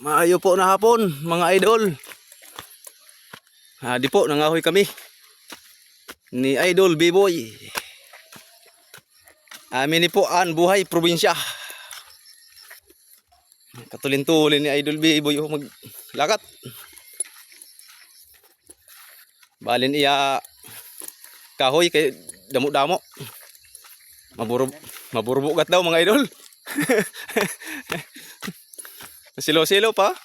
Maayo po na hapon mga idol. Di po nangahoy kami ni Idol B-Boy. Amin ni po an buhay probinsya. Katulin-tulin ni Idol B-Boy maglakat. Balin iya kahoy kay damo-damo. Maburbugat daw mga idol. Silo-silo pa.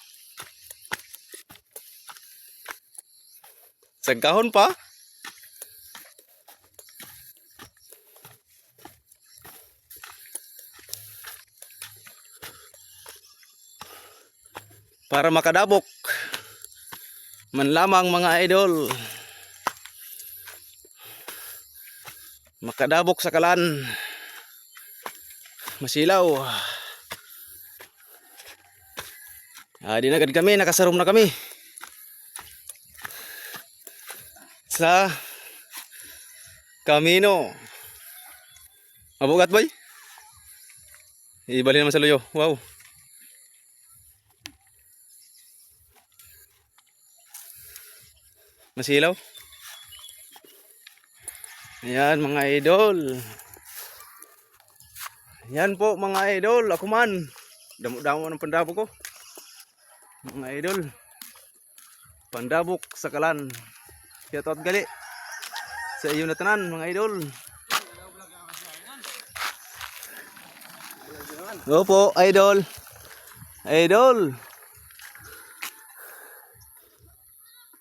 Sagkahon pa. Para makadabok man lamang mga idol. Makadabok sa kalan. Masilaw. Di na agad kami, nakasarum na kami sa Camino. Mabugat boy. Ibalik naman sa luyo. Wow. Masilaw. Ayan mga idol. Yan po mga idol. Ako man. Damo-damo ng pandabok ko. Mga idol. Pandabok sa kalan. Kaya tot gali. Sa iyo na tanan mga idol. Opo idol. Idol.